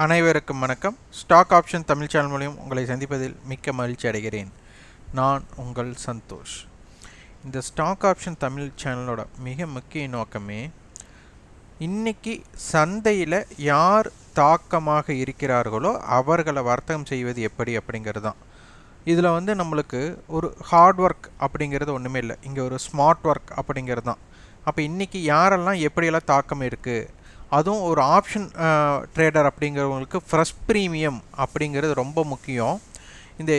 அனைவருக்கும் வணக்கம். Stock option Tamil channel மூலம் உங்களை சந்திப்பதில் மிக்க மகிழ்ச்சி அடைகிறேன். நான் உங்கள் சந்தோஷ். இந்த ஸ்டாக் ஆப்ஷன் தமிழ் சேனலோட மிக முக்கிய நோக்கமே இன்னைக்கு சந்தையில் யார் தாக்கமாக இருக்கிறார்களோ அவர்களை வர்த்தகம் செய்வது எப்படி அப்படிங்கிறது தான். இதில் நம்மளுக்கு ஒரு ஹார்ட் ஒர்க் அப்படிங்கிறது ஒன்றுமே இல்லை, இங்கே ஒரு ஸ்மார்ட் ஒர்க் அப்படிங்கிறது தான். அப்போ இன்றைக்கி யாரெல்லாம் எப்படியெல்லாம் தாக்கம் இருக்குது, அதுவும் ஒரு ஆப்ஷன் ட்ரேடர் அப்படிங்கிறவங்களுக்கு ஃப்ரெஷ் ப்ரீமியம் அப்படிங்கிறது ரொம்ப முக்கியம். இந்த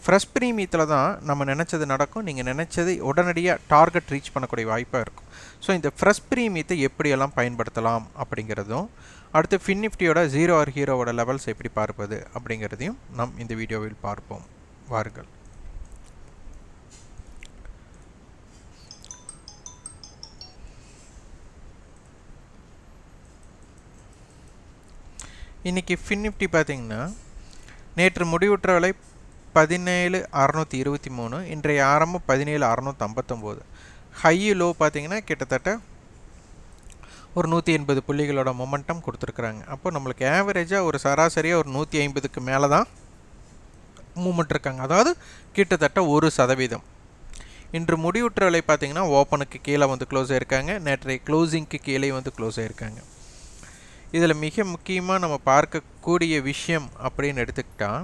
ஃப்ரெஷ் ப்ரீமியத்தில் தான் நம்ம நினச்சது நடக்கும், நீங்கள் நினச்சது உடனடியாக டார்கெட் ரீச் பண்ணக்கூடிய வாய்ப்பாக இருக்கும். ஸோ இந்த ஃப்ரெஷ் ப்ரீமியத்தை எப்படியெல்லாம் பயன்படுத்தலாம் அப்படிங்கிறதும், அடுத்து ஃபின்னிஃப்டியோட 0 ஆர் ஹீரோவோட லெவல்ஸ் எப்படி பார்ப்பது அப்படிங்கிறதையும் நாம் இந்த வீடியோவில் பார்ப்போம். வாருங்கள். இன்றைக்கி ஃபின்னிஃப்டி பார்த்திங்கன்னா நேற்று முடிவுற்ற விலை 17,623, இன்றைய ஆரம்பம் 17,659. ஹை லோ பார்த்திங்கன்னா கிட்டத்தட்ட ஒரு 180 புள்ளிகளோட மொமெண்டம் கொடுத்துருக்குறாங்க. அப்போ நம்மளுக்கு ஆவரேஜாக ஒரு சராசரியாக ஒரு 150க்கு மேலே தான் மூமெண்ட் இருக்காங்க, அதாவது கிட்டத்தட்ட 1%. இன்று முடிவுற்ற விலை பார்த்திங்கன்னா ஓப்பனுக்கு கீழே வந்து க்ளோஸ் ஆகிருக்காங்க, நேற்றைய க்ளோசிங்க்கு கீழே வந்து க்ளோஸ் ஆகிருக்காங்க. இதில் மிக முக்கியமாக நம்ம பார்க்கக்கூடிய விஷயம் அப்படின்னு எடுத்துக்கிட்டால்,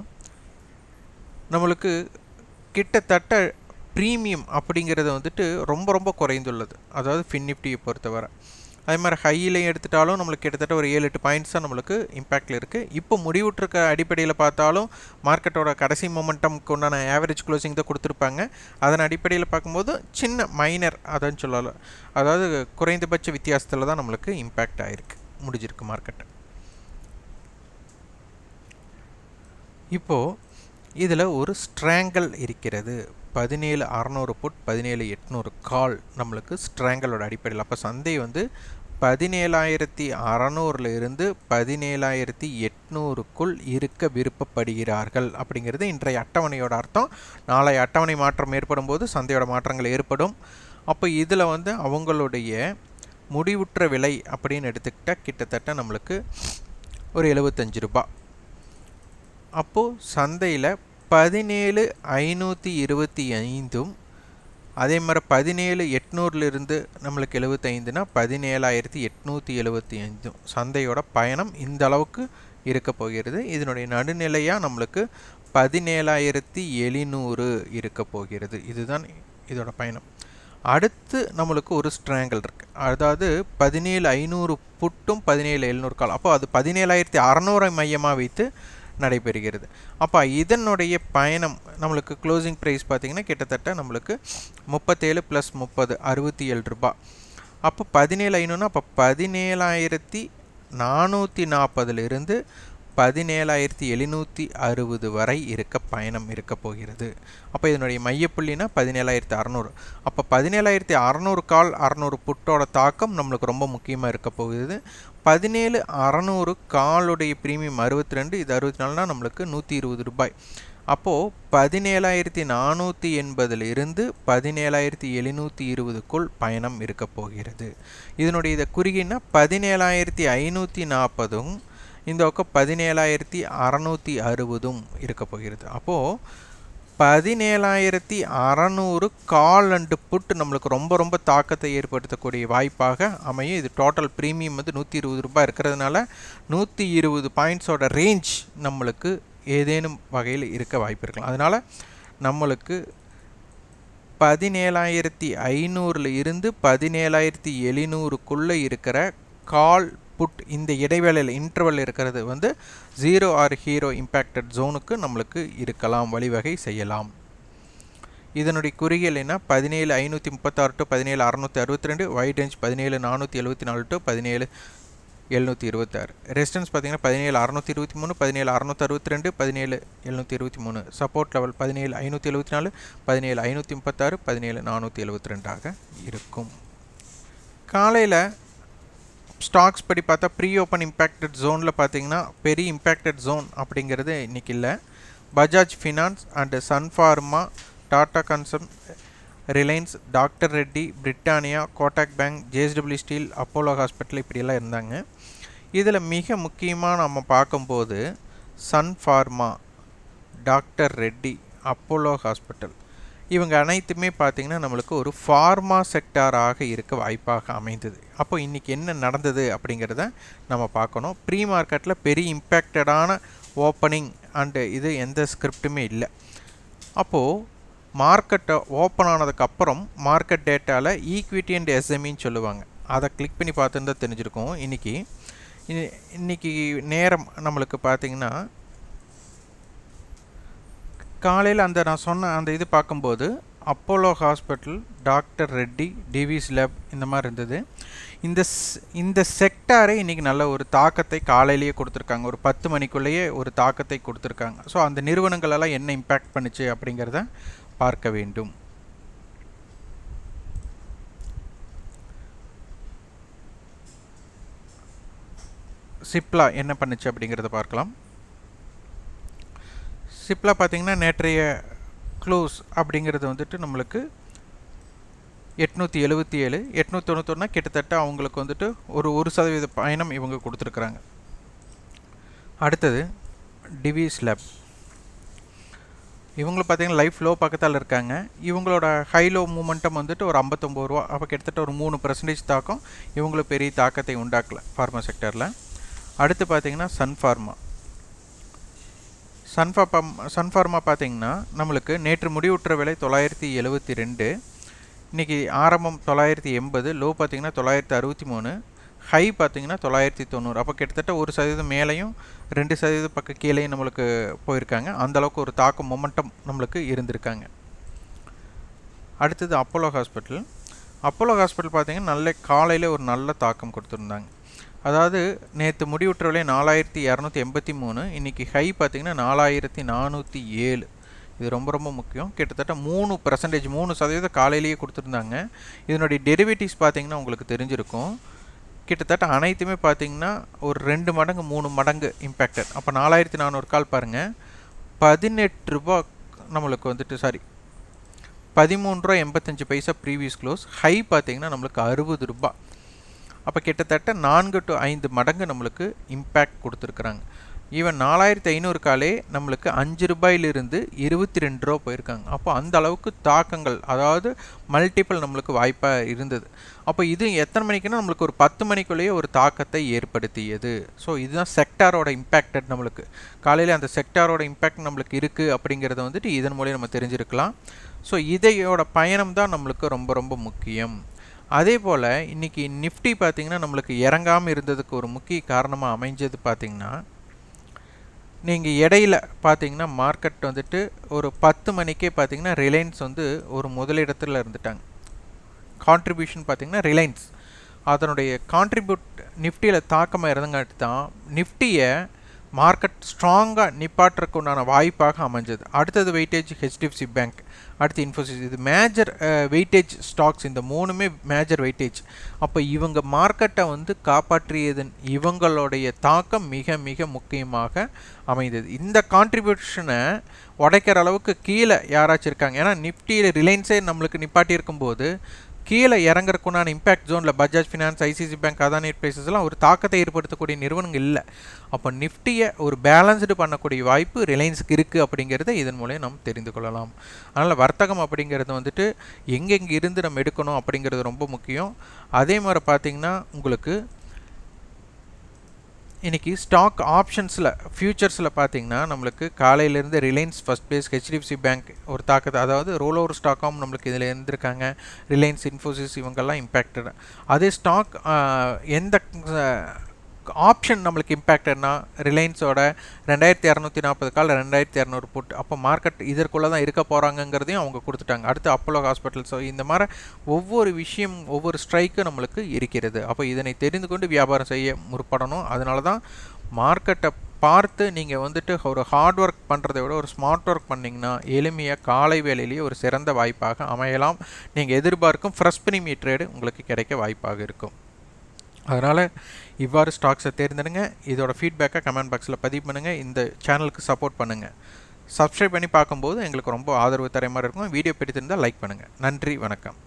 நம்மளுக்கு கிட்டத்தட்ட ப்ரீமியம் அப்படிங்கிறது ரொம்ப ரொம்ப குறைந்துள்ளது, அதாவது ஃபின்னிஃப்டியை பொறுத்தவரை. அதே மாதிரி ஹையிலையும் எடுத்துட்டாலும் நம்மளுக்கு கிட்டத்தட்ட ஒரு 7-8 பாயிண்ட்ஸ் தான் நம்மளுக்கு இம்பேக்டில் இருக்குது. இப்போ முடிவுற்றிருக்க அடிப்படையில் பார்த்தாலும் மார்க்கெட்டோட கடைசி மொமெண்டம்க்கு உண்டான ஆவரேஜ் க்ளோசிங் தான் கொடுத்துருப்பாங்க. அதன் அடிப்படையில் பார்க்கும்போது சின்ன மைனர் அதான் சொல்லலாம், அதாவது குறைந்தபட்ச வித்தியாசத்தில் தான் நம்மளுக்கு இம்பேக்ட் ஆகிருக்கு, முடிஞ்சிருக்கு மார்க்கெட். இப்போது இதில் ஒரு ஸ்ட்ராங்கல் இருக்கிறது, 17,600 புட் 17,800 கால் நம்மளுக்கு ஸ்ட்ராங்கலோட அடிப்படையில். அப்போ சந்தை 17,600 இருந்து 17,800க்குள் இருக்க விருப்பப்படுகிறார்கள் அப்படிங்கிறது இன்றைய அட்டவணையோட அர்த்தம். நாளைய அட்டவணை மாற்றம் ஏற்படும் போது சந்தையோட மாற்றங்கள் ஏற்படும். அப்போ இதில் அவங்களுடைய முடிவுற்ற விலை அப்படின்னு எடுத்துக்கிட்டால் கிட்டத்தட்ட நம்மளுக்கு ஒரு 75 ரூபாய். அப்போது சந்தையில் 17,525ம் அதே மாதிரி 17,800லிருந்து நம்மளுக்கு 75னா 17,875 சந்தையோட பயணம் இந்த அளவுக்கு இருக்க போகிறது. இதனுடைய நடுநிலையாக நம்மளுக்கு 17,700 இருக்க போகிறது. இதுதான் இதோட பயணம். அடுத்து நம்மளுக்கு ஒரு ஸ்ட்ராங்கல் இருக்குது, அதாவது 17,500 புட்டும் 17,700 கால். அப்போ அது 17,600 மையமாக வைத்து நடைபெறுகிறது. அப்போ இதனுடைய பயணம் நம்மளுக்கு க்ளோசிங் ப்ரைஸ் பார்த்திங்கன்னா கிட்டத்தட்ட நம்மளுக்கு 37 + 30 67 ரூபாய். அப்போ 17,500னா அப்போ 17,440லிருந்து 17,760 வரை இருக்க பயணம் இருக்க போகிறது. அப்போ இதனுடைய மையப்புள்ளினா 17,600. அப்போ 17,600 கால் 600 புட்டோட தாக்கம் நம்மளுக்கு ரொம்ப முக்கியமாக இருக்க போகுது. 17,600 காலுடைய ப்ரீமியம் 62, இது 64னா நம்மளுக்கு 120 ரூபாய். அப்போது 17,480லிருந்து 17,720க்குள் பயணம் இருக்க போகிறது. இதனுடைய இதை குறுகினா 17,540ம் இந்த பக்கம் 17,660ம் இருக்க போகிறது. அப்போது 17,600 கால் அண்டு புட் நம்மளுக்கு ரொம்ப ரொம்ப தாக்கத்தை ஏற்படுத்தக்கூடிய வாய்ப்பாக அமையும். இது டோட்டல் ப்ரீமியம் 120 ரூபாய் இருக்கிறதுனால 120 பாயிண்ட்ஸோட ரேஞ்ச் நம்மளுக்கு ஏதேனும் வகையில் இருக்க வாய்ப்பு இருக்கலாம். அதனால் நம்மளுக்கு 17,500 இருந்து 17,700க்குள்ளே இருக்கிற கால் புட் இந்த இடைவேளையில் இன்டர்வல் இருக்கிறது 0 ஆர் ஹீரோ இம்பேக்டட் ஜோனுக்கு நம்மளுக்கு இருக்கலாம், வழிவகை செய்யலாம். இதனுடைய குறுகியல் என்ன, 17,536 to 17,662, wide range 17,474 to 17,726. Resistance பார்த்திங்கன்னா 17,623, 17,662, 17,723. சப்போர்ட் லெவல் 17,574, 17,536, 17,472 இருக்கும். காலையில் ஸ்டாக்ஸ் படி பார்த்தா ப்ரீ ஓப்பன் இம்பேக்டட் ஜோனில் பார்த்திங்கன்னா பெரிய இம்பேக்டட் ஜோன் அப்படிங்கிறது இன்றைக்கி இல்லை. Bajaj Finance and Sun Pharma, Tata Consumer, Reliance, doctor Reddy, Britannia, Kotak Bank, JSW Steel, Apollo hospital இப்படியெல்லாம் இருந்தாங்க. இதில் மிக முக்கியமாக நம்ம பார்க்கும்போது Sun Pharma, doctor Reddy, Apollo hospital இவங்க அனைத்துமே பார்த்திங்கன்னா நம்மளுக்கு ஒரு ஃபார்மா செக்டாராக இருக்க வாய்ப்பாக அமைந்தது. அப்போ இன்றைக்கி என்ன நடந்தது அப்படிங்கிறத நம்ம பார்க்கணும். ப்ரீ மார்க்கெட்டில் பெரிய இம்பேக்டடான ஓப்பனிங் அண்டு இது எந்த ஸ்கிரிப்டுமே இல்லை. அப்போது மார்க்கெட்டை ஓப்பன் ஆனதுக்கப்புறம் மார்க்கெட் டேட்டாவில் ஈக்விட்டி அண்ட் எஸ்எம்இன்னு சொல்லுவாங்க. அதை கிளிக் பண்ணி பார்த்துன்னு தான் தெரிஞ்சிருக்கோம். இன்றைக்கி நேரம் நம்மளுக்கு பார்த்திங்கன்னா காலையில் நான் சொன்ன அந்த இது பார்க்கும்போது Apollo hospital, doctor Reddy, TVS lab இந்த மாதிரி இருந்தது. இந்த செக்டாரே இன்றைக்கி நல்ல ஒரு தாக்கத்தை காலையிலேயே கொடுத்துருக்காங்க. ஒரு 10 மணிக்குள்ளேயே ஒரு தாக்கத்தை கொடுத்துருக்காங்க. ஸோ அந்த நிறுவனங்களெல்லாம் என்ன இம்பேக்ட் பண்ணுச்சு அப்படிங்கிறத பார்க்க வேண்டும். சிப்லா என்ன பண்ணுச்சு அப்படிங்கிறத பார்க்கலாம். சிப்லா பார்த்திங்கன்னா நேற்றைய க்ளோஸ் அப்படிங்கிறது வந்துட்டு நம்மளுக்கு 877, 891 கிட்டத்தட்ட அவங்களுக்கு வந்துட்டு ஒரு 1% பயணம் இவங்க கொடுத்துருக்குறாங்க. அடுத்தது டிவிஸ் லேப், இவங்களும் பார்த்திங்கன்னா லைஃப் லோ பக்கத்தால் இருக்காங்க. இவங்களோட ஹை லோ மூமெண்டம் வந்துட்டு ஒரு 59 ரூபா. அப்போ கிட்டத்தட்ட ஒரு 3% தாக்கம் இவங்களுக்கு பெரிய தாக்கத்தை உண்டாக்கல ஃபார்மா செக்டரில். அடுத்து பார்த்திங்கன்னா சன்ஃபார்மா பார்த்திங்கன்னா நம்மளுக்கு நேற்று முடிவுற்ற விலை 972, இன்றைக்கி ஆரம்பம் 980, லோ பார்த்திங்கன்னா 963, ஹை பார்த்திங்கன்னா 990. அப்போ கிட்டத்தட்ட 1% மேலேயும் 2% பக்கம் கீழேயும் நம்மளுக்கு போயிருக்காங்க. அந்தளவுக்கு ஒரு தாக்கம் மொமெண்டம் நம்மளுக்கு இருந்திருக்காங்க. அடுத்தது அப்போலோ ஹாஸ்பிட்டல் பார்த்திங்கன்னா நல்ல காலையில் ஒரு நல்ல தாக்கம் கொடுத்துருந்தாங்க. அதாவது நேற்று முடிவுற்ற விலை 4283, இன்றைக்கி ஹை பார்த்திங்கன்னா 4407. இது ரொம்ப ரொம்ப முக்கியம். கிட்டத்தட்ட 3% காலையிலேயே கொடுத்துருந்தாங்க. இதனுடைய டெரிவேட்டிவ்ஸ் பார்த்திங்கன்னா உங்களுக்கு தெரிஞ்சிருக்கும். கிட்டத்தட்ட அனைத்துமே பார்த்திங்கன்னா ஒரு 2 மடங்கு 3 மடங்கு இம்பேக்டட். அப்போ 4400 கால் பாருங்கள், 18 ரூபா நம்மளுக்கு வந்துட்டு 13.85 ரூபா ப்ரீவியஸ் க்ளோஸ். ஹை பார்த்திங்கன்னா நம்மளுக்கு 60 ரூபா. அப்போ கிட்டத்தட்ட 4 to 5 மடங்கு நம்மளுக்கு இம்பேக்ட் கொடுத்துருக்குறாங்க. ஈவன் 4500 காலே நம்மளுக்கு 5 ரூபாயிலிருந்து 22 ரூபா போயிருக்காங்க. அப்போ அந்த அளவுக்கு தாக்கங்கள், அதாவது மல்டிபிள் நம்மளுக்கு வாய்ப்பாக இருந்தது. அப்போ இது எத்தனை மணிக்குன்னா நம்மளுக்கு ஒரு 10 மணிக்குள்ளேயே ஒரு தாக்கத்தை ஏற்படுத்தியது. ஸோ இதுதான் செக்டாரோட இம்பேக்டட். நம்மளுக்கு காலையில் அந்த செக்டாரோட இம்பேக்ட் நம்மளுக்கு இருக்குது அப்படிங்கிறத வந்துட்டு இதன் மூலம் நம்ம தெரிஞ்சிருக்கலாம். ஸோ இதையோட பயணம் தான் நம்மளுக்கு ரொம்ப ரொம்ப முக்கியம். அதே போல் இன்றைக்கி நிஃப்டி பார்த்திங்கன்னா நம்மளுக்கு இறங்காமல் இருந்ததுக்கு ஒரு முக்கிய காரணமாக அமைஞ்சது பார்த்திங்கன்னா, நீங்கள் இடையில பார்த்திங்கன்னா மார்க்கெட் வந்துட்டு ஒரு 10 மணிக்கே பார்த்திங்கன்னா ரிலையன்ஸ் வந்து ஒரு முதலிடத்தில் இருந்துட்டாங்க. கான்ட்ரிபியூஷன் பார்த்திங்கன்னா ரிலையன்ஸ் அதனுடைய கான்ட்ரிபியூட் நிஃப்டியில் தாக்கமாக இருந்தங்காட்டி தான் நிஃப்டியை மார்க்கெட் ஸ்ட்ராங்காக நிப்பாட்டுறதுக்கு உண்டான வாய்ப்பாக அமைஞ்சது. அடுத்தது வெயிட்டேஜ் HDFC பேங்க், அடுத்து இன்ஃபோசிஸ். இது மேஜர் வெயிட்டேஜ் ஸ்டாக்ஸ். இந்த 3மே மேஜர் வெயிட்டேஜ். அப்போ இவங்க மார்க்கெட்டை வந்து காப்பாற்றியதன் இவங்களுடைய தாக்கம் மிக மிக முக்கியமாக அமைந்தது. இந்த கான்ட்ரிபியூஷனை உடைக்கிற அளவுக்கு கீழே யாராச்சும் இருக்காங்க. ஏன்னா நிஃப்டியில் ரிலையன்ஸே நம்மளுக்கு நிப்பாட்டி இருக்கும்போது கீழே இறங்குறக்குண்டான இம்பேக்ட் ஜோனில் Bajaj finance, ICC bank, Adani எல்லாம் ஒரு தாக்கத்தை ஏற்படுத்தக்கூடிய நிறுவனங்கள் இல்லை. அப்போ நிஃப்டியை ஒரு பேலன்ஸ்டு பண்ணக்கூடிய வாய்ப்பு ரிலையன்ஸுக்கு இருக்குது அப்படிங்கிறத இதன் மூலம் நம்ம தெரிந்து கொள்ளலாம். அதனால் வர்த்தகம் அப்படிங்கிறது வந்துட்டு எங்கெங்கே இருந்து நம்ம எடுக்கணும் அப்படிங்கிறது ரொம்ப முக்கியம். அதே மாதிரி பார்த்திங்கன்னா உங்களுக்கு இன்றைக்கி ஸ்டாக் ஆப்ஷன்ஸில் ஃபியூச்சர்ஸில் பார்த்திங்கன்னா நம்மளுக்கு காலையிலேருந்து Reliance first place, HDFC bank ஒரு தாக்கத்தை, அதாவது ரோல் ஓவர் ஸ்டாக்காகவும் நம்மளுக்கு இதில் இருந்திருக்காங்க. ரிலையன்ஸ், இன்ஃபோசிஸ் இவங்கெல்லாம் இம்பேக்டட். அதே ஸ்டாக் எந்த ஆப்ஷன் நம்மளுக்கு இம்பேக்டட்னா ரிலையன்ஸோட 2240 கால் 2200 புட். அப்போ மார்க்கெட் இதற்குள்ளே தான் இருக்க போகிறாங்கங்கிறதையும் அவங்க கொடுத்துட்டாங்க. அடுத்து அப்போலோ ஹாஸ்பிட்டல்ஸ். இந்த மாதிரி ஒவ்வொரு விஷயம், ஒவ்வொரு ஸ்ட்ரைக்கும் நம்மளுக்கு இருக்கிறது. அப்போ இதனை தெரிந்து கொண்டு வியாபாரம் செய்ய முற்படணும். அதனால தான் மார்க்கெட்டை பார்த்து நீங்கள் வந்துட்டு ஒரு ஹார்ட் ஒர்க் பண்ணுறதை விட ஒரு ஸ்மார்ட் ஒர்க் பண்ணிங்கன்னா எளிமையாக காலை வேலையிலேயே ஒரு சிறந்த வாய்ப்பாக அமையலாம். நீங்கள் எதிர்பார்க்கும் ஃப்ரெஷ் ப்ரீமியம் ட்ரேடு உங்களுக்கு கிடைக்க வாய்ப்பாக இருக்கும். அதனால் இவ்வாறு ஸ்டாக்ஸை தேர்ந்தெடுங்க. இதோட ஃபீட்பேக்கை கமெண்ட் பாக்ஸில் பதிவு பண்ணுங்கள். இந்த சேனலுக்கு சப்போர்ட் பண்ணுங்கள். சப்ஸ்கிரைப் பண்ணி பார்க்கும்போது எங்களுக்கு ரொம்ப ஆதரவு தர மாதிரி இருக்கும். வீடியோ பிடித்திருந்தால் லைக் பண்ணுங்கள். நன்றி, வணக்கம்.